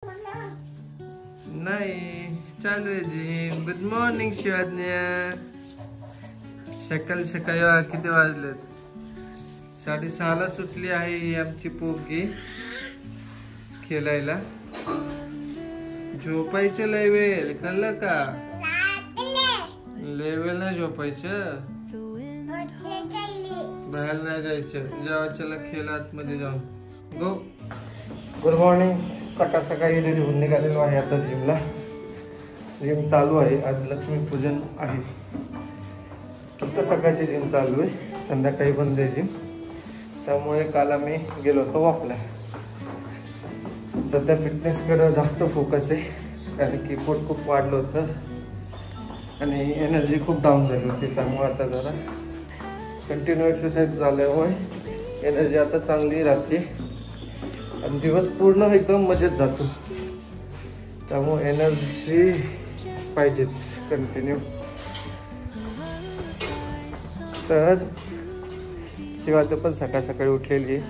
नाही चालू आहे जिम. Good morning शिवाज्ञा. सकाळी सकाळी किती वाजलेत? 6:30 सुटली आहे ही आमची पोरगी खेळायला. झोपायचं लय वेळ, कळलं का? लय वेळ नाही झोपायचं, बाहेर नाही जायचं. जेव्हा चला खेळा आतमध्ये जाऊन. गो. Good morning. सकाळ सकाळी रेडी होऊन निघालेलो आहे आता जिमला. जिम चालू आहे. आज लक्ष्मीपूजन आहे. फक्त सकाळची जिम चालू आहे, संध्याकाळी बंद आहे जिम. त्यामुळे काल आम्ही गेलो होतो वॉकला. सध्या फिटनेसकडे जास्त फोकस आहे, कारण की पोट खूप वाढलं होतं आणि एनर्जी खूप डाऊन झाली होती. त्यामुळे आता जरा कंटिन्यू एक्सरसाइज झाल्यामुळे एनर्जी आता चांगली राहते आणि दिवस पूर्ण एकदम मजेत जातो. त्यामुळे एनर्जी पाहिजेच कंटिन्यू. तर शिवाय पण सकाळ सकाळी उठलेली आहे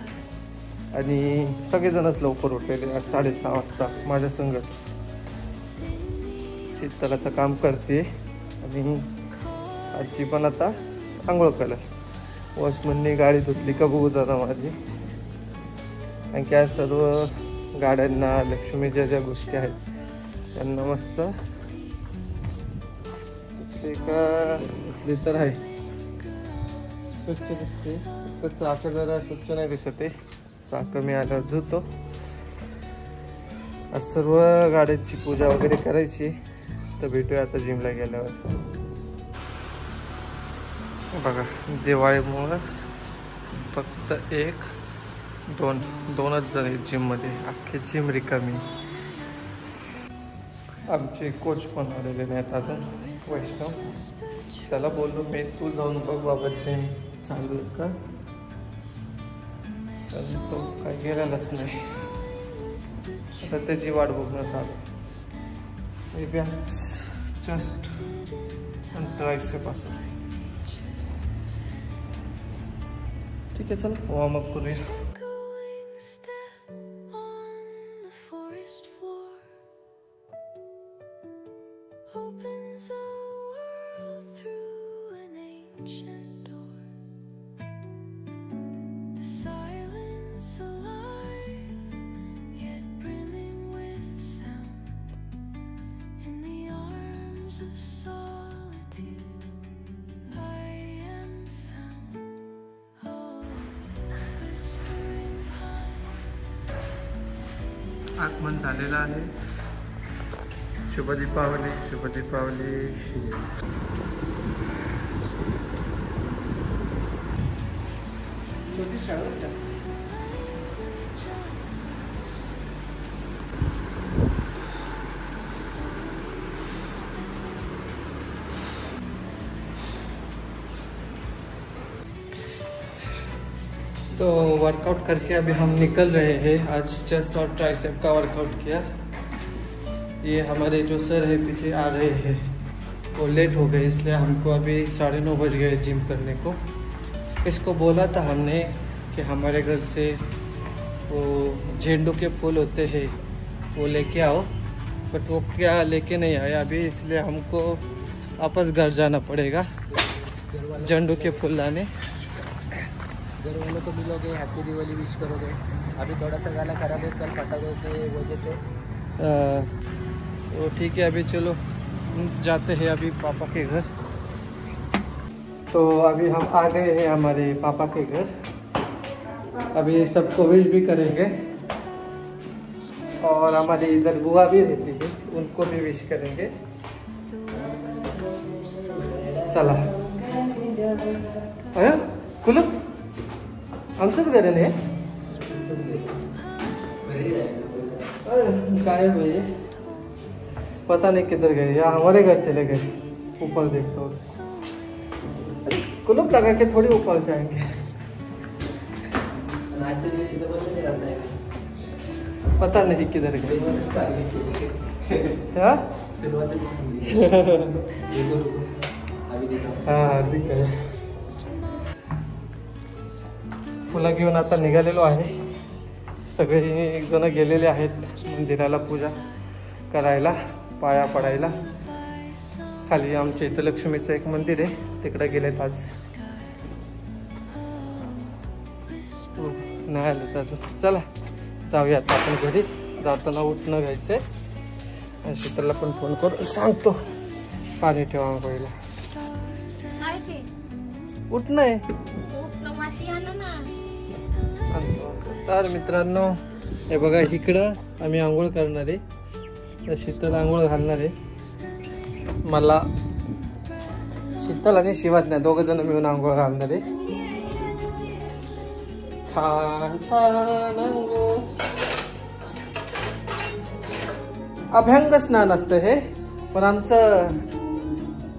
आणि सगळेजणच लवकर उठलेले. 6:30 वाजता माझ्या संगच. शीतल आता काम करते आणि आजी पण आता आंघोळ करेल. वॉचमनने गाडी धुतली का बघू जरा माझी. आणि काय सर्व गाड्यांना लक्ष्मीच्या ज्या गोष्टी आहेत त्यांना मस्त का धुतली तर आहे, स्वच्छ दिसते. तर चाकं जरा स्वच्छ नाही दिसत आहे. चाकं मी आल्यावर धुतो. आज सर्व गाड्यांची पूजा वगैरे करायची. तर भेटूया आता जिमला गेल्यावर. बघा दिवाळीमुळं फक्त 1-2च जण आहेत जिममध्ये. अख्खी जिम रिकामी. आमचे कोच पण आलेले नाहीत अजून, वैष्णव. त्याला बोललो मी, तू जाऊन बघ बाबा जिम चालू आहे का. तर तो काय गेलेलाच नाही. आता त्याची वाट बघणं चालू. मे बी जस्ट ट्रायसेप असेल. ठीक आहे, चल वॉर्मअप करूया. आगमन झालेलं आहे. शुभ दीपावली. शुभ दीपावली. तो वर्कआउट करके अभी हम निकल रहे हैं. आज चेस्ट और ट्राइसेप का वर्कआउट किया. ये हमारे जो सर है पीछे आ रहे हैं, वो लेट हो गए, इसलिए हमको अभी 9:30 बज गए जिम करने को. इसको बोला था हमने कि हमारे घर से वो झेंडू के फूल होते हैं वो लेके आओ, बट वो क्या लेके नहीं आया अभी. इसलिए हमको वापस घर जाना पड़ेगा झेंडू के फूल लाने. घर वालों को मिलोगे, हैप्पी दिवाली विश करोगे. अभी थोड़ा सा गाना खराब है, कल पटाखों की वजह से. तो ठीक है, अभी चलो जाते हैं अभी पापा के घर. तो अभी हम आ गए हैं हमारे पापा के घर. अभी सबको विश भी करेंगे और हमारी इधर बुआ भी रहती है, उनको भी विश करेंगे. चला कुलू आमचंच घर आहे. गायब है, पता नहीं किधर गए. या हमारे घर चले गए. ऊपर देखते हो, कुलूप लगा के थोड़ी ऊपर जाएंगे. पता नहीं किधर गए. हाँ ठीक आहे. फुलं घेऊन आता निघालेलो आहे. सगळे एक जण गेलेले आहेत मंदिराला पूजा करायला, पाया पडायला. खाली आमच्या इथं लक्ष्मीचं एक मंदिर आहे, तिकडे गेलेत आज. नाही आले तर अजून. चला जाऊयात आपण घरी. जाताना उठणं घ्यायचंय. शीतलला पण फोन करून सांगतो पाणी ठेवा आंघोळीला. उठणं आहे. तर मित्रांनो हे बघा, इकडं आम्ही आंघोळ करणार आहे. तर शीतल आंघोळ घालणार आहे. मला शीतल आणि शिवाज्ञा दोघं जण मिळून आंघोळ घालणार आहे. छान छान आंघोळ. अभ्यंग स्नान असतं हे, पण आमचं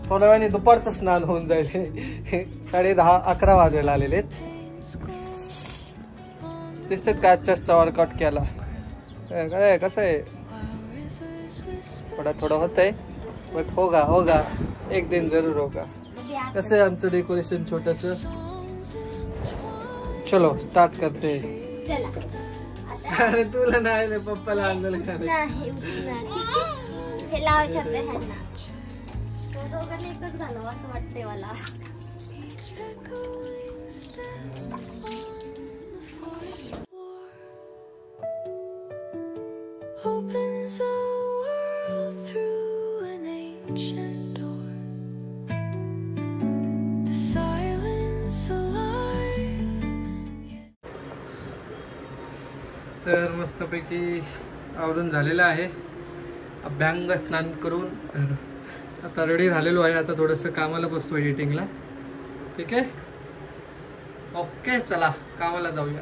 थोड्या वेळाने दुपारचं स्नान होऊन जाईल. 10:30-11 वाजायला आलेले आहेत. दिसतात का आजचा वर्कआउट केला काय? कसं आहे, थोडा होत आहे, बट होगा एक दिन जरूर होगा. कसं आहे आमचं डेकोरेशन छोटस. चलो स्टार्ट करते. अरे तुला नाही, पप्पाला आंदोलन एकच घालावं असं वाटतंय मला. Opens the world through an ancient door. The silence alive. तर मस्तपैकी आवरून झालेलं आहे. अभ्यंग स्नान करून आता रेडी झालेलो आहे. आता थोडंसं कामाला बसतो एडिटिंगला. ठीक आहे, ओके चला कामाला जाऊया.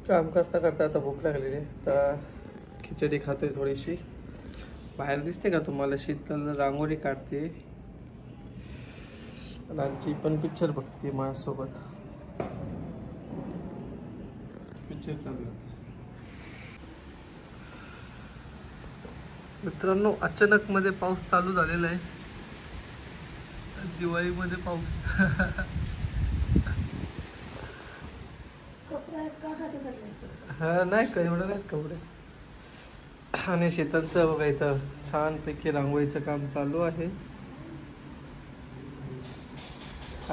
काम करता करता आता भूक लागलेली आहे. तर खिचडी खातोय थोडीशी. बाहेर दिसते का तुम्हाला शीतल रांगोळी काढते. आजी पण पिक्चर बघते माझ्यासोबत. पिक्चर चालू. मित्रांनो अचानक मध्ये पाऊस चालू झालेला आहे. दिवाळीमध्ये पाऊस. हा नाही का, एवढं नाही कपडे. आणि शीतलचं बघा इथं छानपैकी रांगोळीचं काम चालू आहे.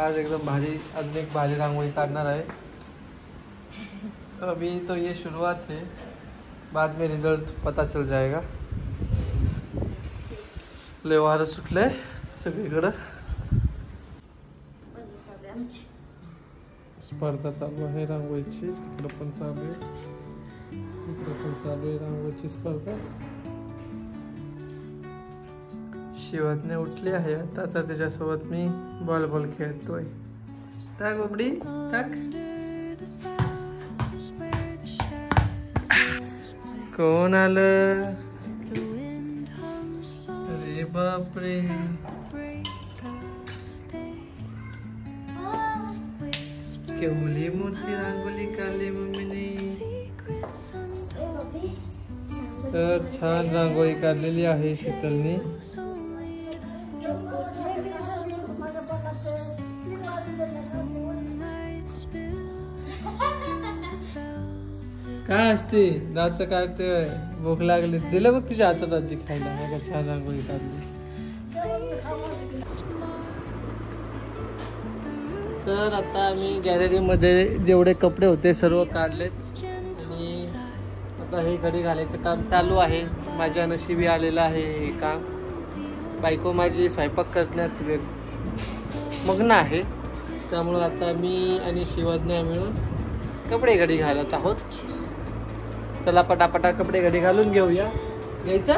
आज एकदम भारी, अजून एक भारी रांगोळी काढणार आहे. अभी तो ये शुरुआत है, बाद में रिजल्ट पता चल जाएगा. लय वारं सुटलंय सगळीकडं. स्पर्धा चालू आहे रांगोळीची. तिकडं पण चालू आहे, इकडं पण चालू आहे रांगोळीची स्पर्धा. शिवाज्ञा उठली आहे आता. त्याच्यासोबत मी बॉल खेळतोय. टाक बाबडी टाक. कोण आलं? अरे बापरे, केवढी मोठी रांगोळी काढली मम्मीने. तर छान रांगोळी काढलेली आहे शीतलने. काय असते दात काढते, भूक लागली. दिलं बघ तिच्या हातात आजी खायला. बघा छान रांगोळी काढली. तर आता आम्ही गॅलरीमध्ये जेवढे कपडे होते सर्व काढलेत. आणि आता हे घडी घालायचं काम चालू आहे. माझ्या नशिबी आलेलं आहे हे काम. बायको माझी स्वयंपाक करण्यात मग्न आहे. त्यामुळं आता मी आणि शिवाज्ञा मिळून कपडे घडी घालत आहोत. चला पटापटा कपडे घडी घालून घेऊया. घ्यायचा.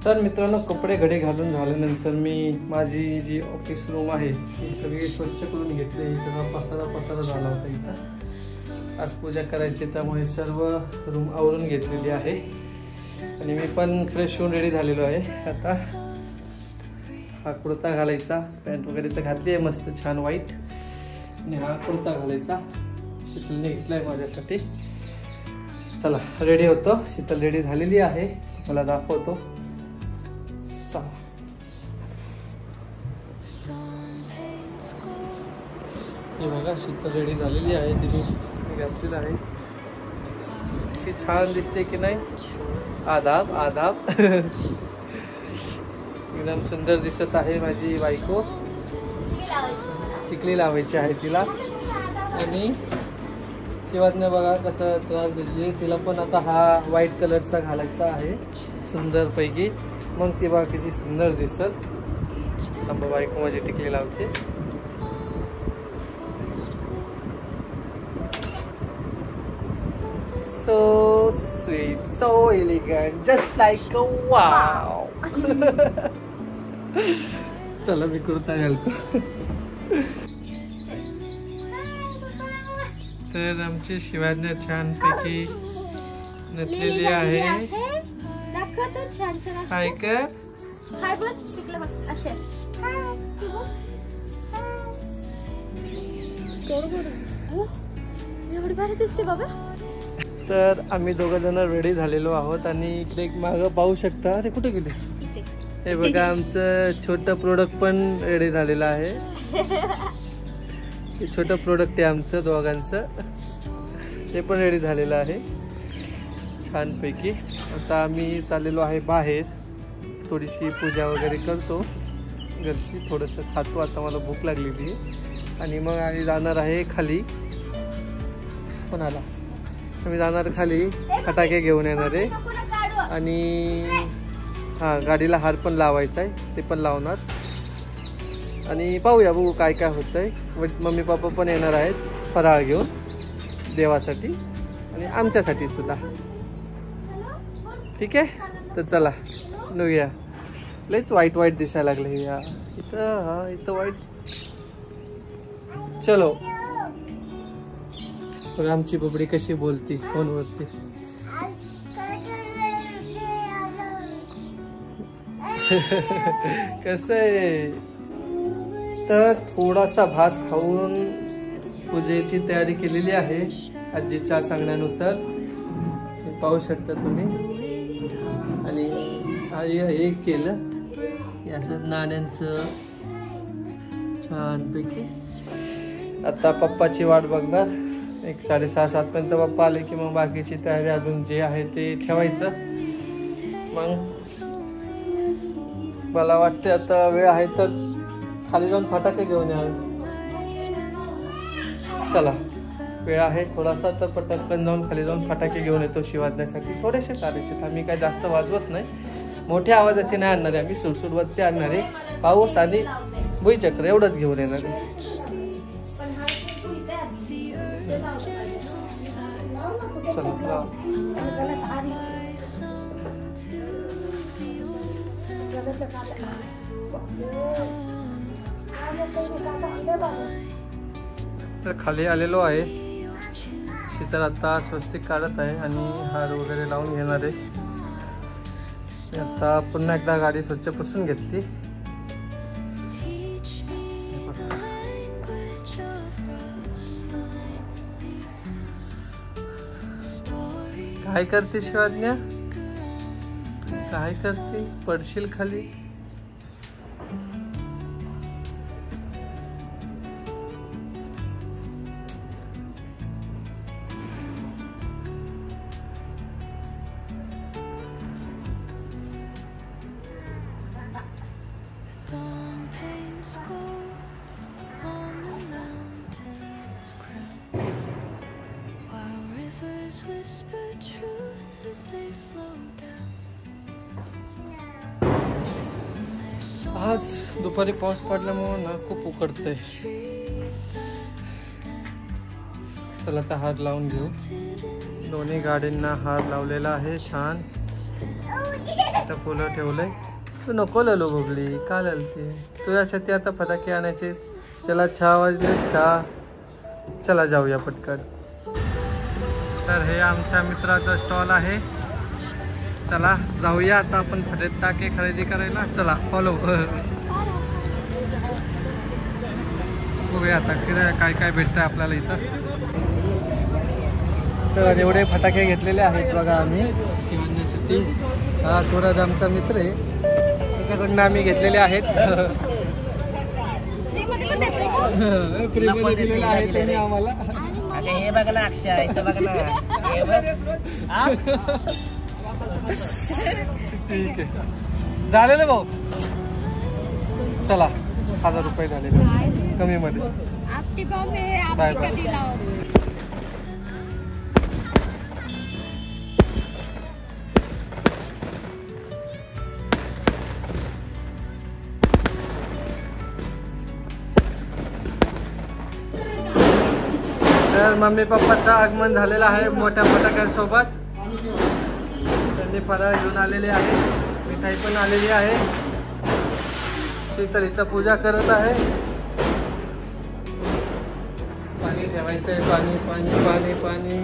तर मित्रांनो कपडे घडी घालून झाल्यानंतर मी माझी जी ऑफिस रूम आहे ती सगळी स्वच्छ करून घेतली. हे सगळा पसारा झाला होता इथं. आज पूजा करायची त्यामुळे सर्व रूम आवरून घेतलेली आहे. आणि मी पण फ्रेश होऊन रेडी झालेलो आहे. आता हा कुर्ता घालायचा. पॅन्ट वगैरे तर घातली आहे मस्त छान व्हाईट. आणि हा कुर्ता घालायचा शीतलने घेतला आहे माझ्यासाठी. चला रेडी होतो. शीतल रेडी झालेली आहे, मला दाखवतो. चला हे बघा शीतल रेडी झालेली आहे. तिने घातलेलं आहे. अशी छान दिसते की नाही. आदाब आदाब. एकदम सुंदर दिसत आहे माझी बायको. टिकली लावायची आहे तिला. आणि शिवाजने बघा कसं त्रास दिली. तिला पण आता हा व्हाईट कलरचा घालायचा आहे सुंदरपैकी. मग ती बघा किती सुंदर दिसल. आंबा बायको माझी टिकली लावते. So sweet, so elegant, just like a wow. चला मी कुर्ता घालतो. तर आमची शिवाज्ञा छान पैकी नटलेली आहे. हाय कर. हाय बघ तिकडे बघ अशे. एवढी भारी दिसते बाबा. तर आम्ही दोघं जण रेडी झालेलो आहोत. आणि इकडे एक मागं पाहू शकता. अरे कुठे गेले. हे बघा आमचं छोटं प्रोडक्ट पण रेडी झालेलं आहे. हे छोटं प्रोडक्ट आहे आमचं दोघांचं. ते पण रेडी झालेलं आहे छानपैकी. आता आम्ही चाललेलो आहे बाहेर. थोडीशी पूजा वगैरे करतो घरची. थोडंसं खातो. आता मला भूक लागलेली आहे. आणि मग आम्ही जाणार आहे खाली. कोणाला आम्ही जाणार खाली. फटाके घेऊन येणार आहे. आणि हां गाडीला हार पण लावायचा आहे. ते पण लावणार. आणि पाहूया बघू काय काय होतं आहे. मम्मी पप्पा पण येणार आहेत फराळ घेऊन देवासाठी आणि आमच्यासाठी सुद्धा. ठीक आहे. तर चला निघूया. लयच वाईट वाईट दिसायला लागले या इथं. हा इथं वाईट. चलो. बघा आमची बबडी कशी बोलती फोनवरती. कसं आहे. तर थोडासा भात खाऊन पूजेची तयारी केलेली आहे आजीच्या सांगण्यानुसार. पाहू शकता तुम्ही. आणि आई हे केलं असं नाण्यांचं छानपैकी. आता पप्पाची वाट बघणार. एक 6:30-7 पर्यंत पप्पा आले की मग बाकीची तयारी अजून जे आहे ते ठेवायचं. मग मला वाटते आता वेळ आहे तर खाली जाऊन फटाके घेऊन यावे. चला वेळ आहे थोडासा तर पटकन जाऊन खाली जाऊन फटाके घेऊन येतो शिवाजण्यासाठी. थोडेसे चालायचे. आम्ही काय जास्त वाजवत नाही. मोठ्या आवाजाचे नाही आणणार आहे आम्ही. सुडसुडवरती आणणार आहे. पाऊस आणि भुईचक्र एवढंच घेऊन येणार आहे. चला तर खाली आलेलो आहे. शीतल आता स्वस्तिक काढत आहे आणि हार वगैरे लावून घेणार आहे. आता पुन्हा एकदा गाडी स्वच्छ पुसून घेतली. काय करते शिवाज्ञा. काय करते. पडशील खाली. आज दुपारी पाऊस पडल्यामुळे ना खूप उकडतंय. चला आता हार लावून घेऊ. दोन्ही गाडींना हार लावलेला आहे छान. आता फुलं ठेवलंय. तू नको ललो बबली. का ललते. तुझ्यासाठी आता फटाके आणायचे. चला 6 वाजले. 6. चला जाऊया पटकन. तर हे आमच्या मित्राचा स्टॉल आहे. चला जाऊया आता आपण फटाके खरेदी करायला. चला फॉलो. बघूया आता काय काय भेटतंय आपल्याला इथं. तर एवढे फटाके घेतलेले आहेत बघा आम्ही शिवण्यासाठी. हा सूरज आमचा मित्र आहे. त्याच्याकडनं आम्ही घेतलेले आहेत. फ्रीमध्ये दिलेले आहेत त्यांनी आम्हाला. हे बघ ना अक्षय इथं बघ ना हे बघ. हा? ठीक आहे झालेलं भाऊ चला 1000 रुपये झालेले कमी मध्ये बाय बाय. तर मम्मी पप्पाचं आगमन झालेलं आहे मोठ्या फटाक्यांसोबत. त्यांनी फराळ घेऊन आलेले आहे मिठाई पण आलेली आहे. शीतल इथं पूजा करत आहे. पाणी ठेवायचं आहे पाणी पाणी पाणी पाणी.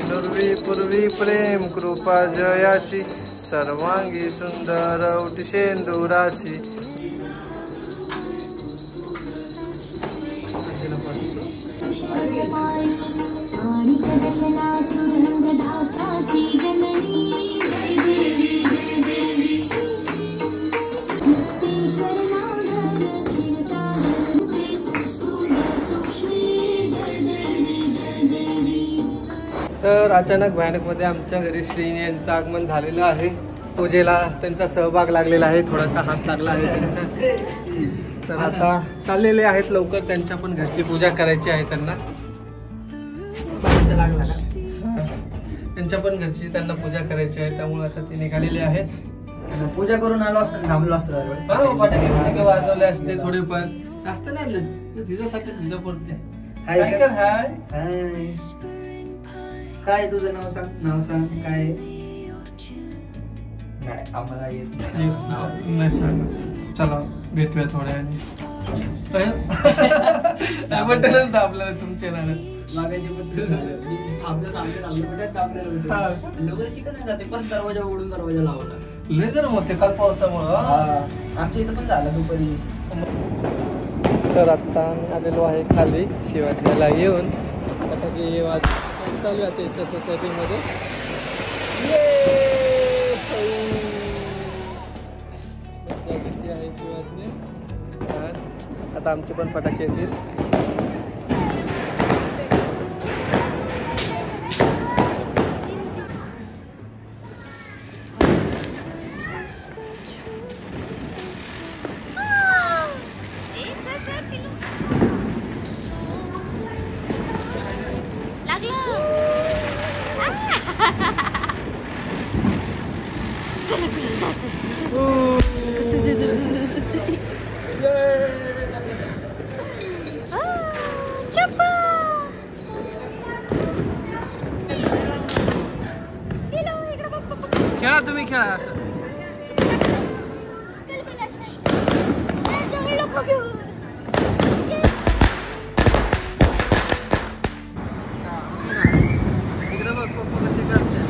नुर्वी पूर्वी प्रेम कृपा जयाची सर्वांगी सुंदर उटी शेंदुराची. तर अचानक भयानकमध्ये आमच्या घरी श्रीनी यांचं आगमन झालेलं आहे. पूजेला त्यांचा सहभाग लागलेला आहे थोडासा हात लागला आहे त्यांच्या. तर आता चाललेले आहेत लवकर त्यांच्या पण घरची पूजा करायची आहे त्यांना. त्यांच्या पण घरची त्यांना पूजा करायची आहे त्यामुळे आता ते निघालेले आहेत. पूजा करून आलो असं थांबलो असं फटाके वाजवले असते थोडे पण जास्त नाही तिच्यासाठी तुझ्या पुरते. काय कर हाय काय तुझं नाव सांग काय. नाही आम्हाला येत नाही सांग. चला भेटूया थोड्या वेळाने. बटनच दाबलं तुमच्या नाण्यात. दरवाजा उघडून दरवाजा लावला लय गरम होते काल पावसामुळं. आमच्या इथं पण झालं दुपारी. तर आता आम्ही आलेलो आहे खाली शिवाजीला येऊन. फटाके वाज चालू आहे इथं सोसायटीमध्ये. मजा किती आहे शिवाजीने छान. आता आमचे पण फटाके येतील. खेळा तुम्ही खेळा असं. इकडे बघ पप्पा कसे करते.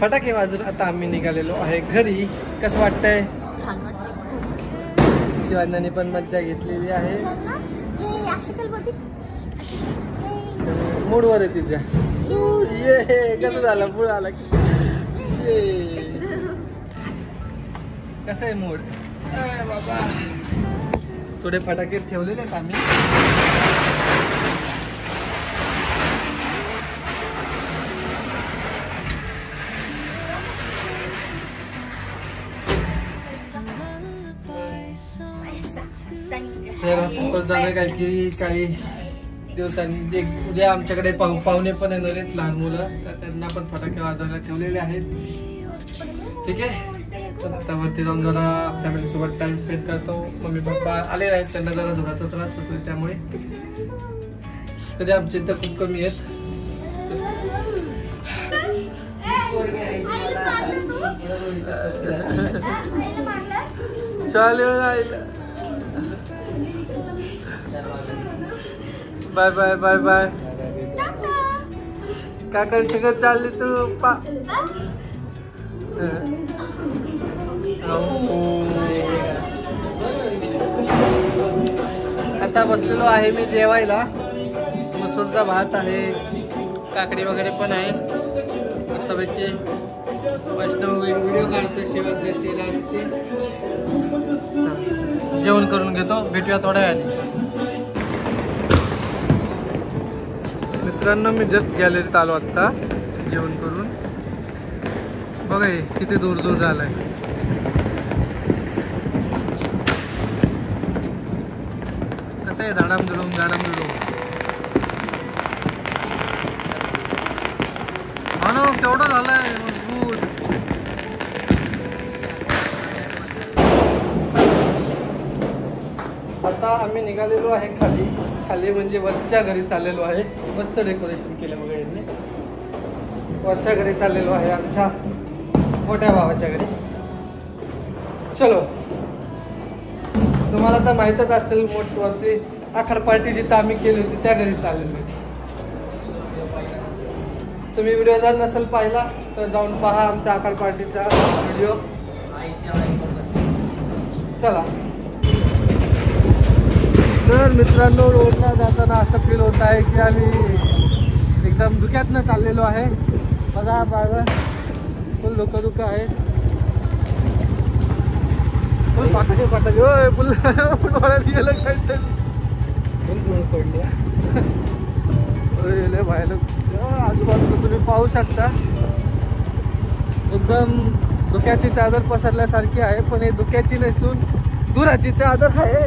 फटाके वाजून आता आम्ही निघालेलो आहे घरी. कसं वाटतंय? छान वाटतंय. शिवांनाने पण मज्जा घेतलेली आहे. मूडवर आहे तिच्या. ये कसं झालं मूड आला की कसं आहे मूड बाबा. थोडे फटाके ठेवलेले आहेत आम्ही. तर झालं काय की काही दिवसांनी उद्या आमच्याकडे पाहुणे पण येणार आहेत, लहान मुलं. त्यांना पण फटाके वाजवायला ठेवलेले आहेत. ठीक आहे. तर आता वरती जाऊन जरा फॅमिली सोबत टाइम स्पेंड करतो. मम्मी पप्पा आले आहेत, त्यांना जरा धुराचा त्रास होतोय त्यामुळे तरी आमचे इथं खूप कमी आहेत. चालेल आईला बाय बाय बाय बाय. काकांच्या घर चालली तू पा. आता बसलेलो आहे मी जेवायला. मसूरचा भात आहे, काकडी वगैरे पण आहे. मस्तपैकी वैष्णव व्हिडिओ काढतो शिवाजी लास्टची. जेवण करून घेतो, भेटूया थोड्या वेळाने. मित्रांनो मी जस्ट गॅलरीत आलो आत्ता जेवण करून. बघा किती दूर दूर झालाय. कसं आहे झाडाम जुडूम हा ना केवढं झालंय मजबूत. आता आम्ही निघालेलो आहे खाली. खाली म्हणजे वरच्या घरी चाललेलो आहे. मस्त डेकोरेशन केलं बघा यांनी. वरच्या घरी चाललेलो आहे आमच्या मोठ्या भावाच्या घरी. चलो तुम्हाला तर माहीतच असेल वरती आखाड पार्टी जिथं आम्ही केली होती त्या घरी चाललेलो. तुम्ही व्हिडिओ जर नसेल पाहिला तर जाऊन पहा आमच्या आखाड पार्टीचा व्हिडिओ. चला. तर मित्रांनो रोडला जाताना असं फील होत आहे की आम्ही एकदम धुक्यातनं चाललेलो आहे. बघा बघा फुल धुकं आहे. फुल पाटाके पाटाके फुलवाड्यात गेलं काहीतरी पडले बाहेर. आजूबाजूला तुम्ही पाहू शकता एकदम धुक्याची चादर पसरल्यासारखी आहे. पण हे धुक्याची नसून धुराची चादर आहे.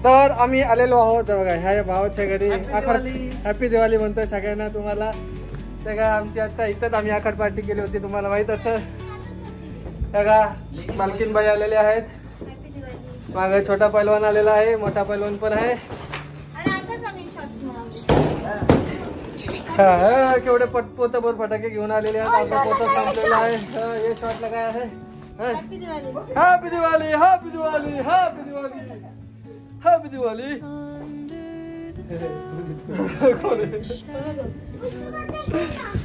तर आम्ही आलेलो आहोत बघा ह्या भावाच्या घरी. हॅपी दिवाळी म्हणतोय सगळ्यांना तुम्हाला. त्या का आमची आता इथंच आम्ही आखाड पार्टी केली होती, तुम्हाला माहित असेल. त्या का मालकीनबाई आलेले आहेत. मागे छोटा पैलवान आलेला आहे, मोठा पैलवान पण आहे. हा केवढे पोतभर फटाके घेऊन आलेले आहेत. आपला पोता संपलेला आहे. हे शॉटला काय आहे? Happy Diwali happy Diwali happy Diwali happy Diwali.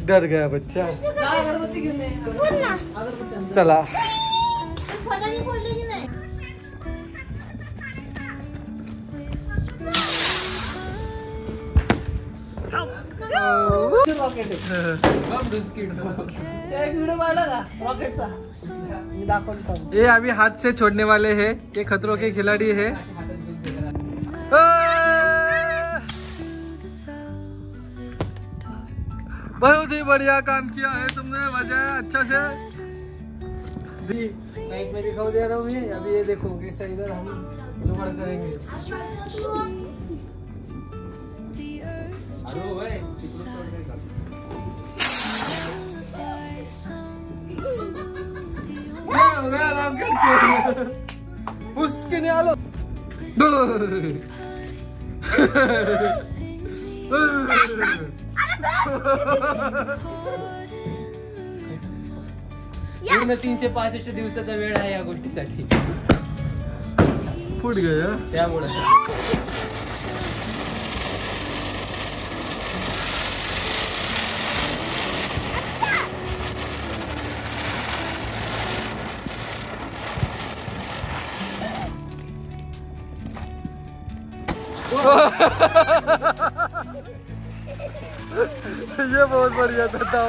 डर गया बच्चा. चला ये अभी हाथ से छोड़ने वाले हैं. ये खतरों के खिलाड़ी है. बहुत ही बढ़िया काम किया है तुमने, बजाया अच्छा से. नाइट में दिखाओ दे रहा हूँ मैं. अभी ये देखो कैसा इधर हम जुगाड़ करेंगे. उसके नहीं आलो. पूर्ण 365 दिवसाचा वेळ आहे या गोष्टीसाठी. फुट गया त्यामुळे ये बहुत बढ़िया था।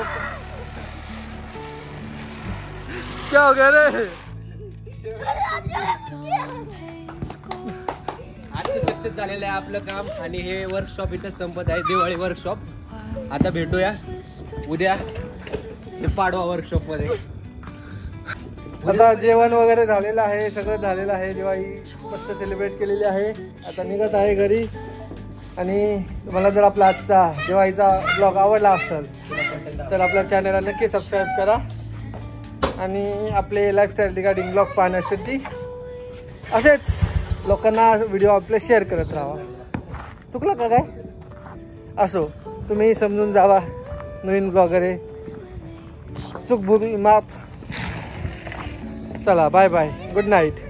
क्या हो गया रे? आजचं सक्सेस झालेलं आहे आपलं काम आणि हे वर्कशॉप इथं संपत आहे, दिवाळी वर्कशॉप. आता भेटूया उद्या पाडवा वर्कशॉप मध्ये. आता जेवण वगैरे झालेलं आहे, सगळं झालेलं आहे. दिवाळी मस्त सेलिब्रेट केलेली आहे. आता निघत आहे घरी. आणि तुम्हाला जर आपला आजचा दिवाळीचा ब्लॉग आवडला असेल तर आपल्या चॅनलला नक्की सबस्क्राईब करा आणि आपले लाईफस्टाईल रिगार्डिंग ब्लॉग पाहण्यासाठी असेच लोकांना व्हिडिओ आपले शेअर करत राहा. चुकलं का काय? असो, तुम्ही समजून जावा. नवीन ब्लॉगर आहे, चूक भूमी माफ. चला बाय बाय, गुड नाईट.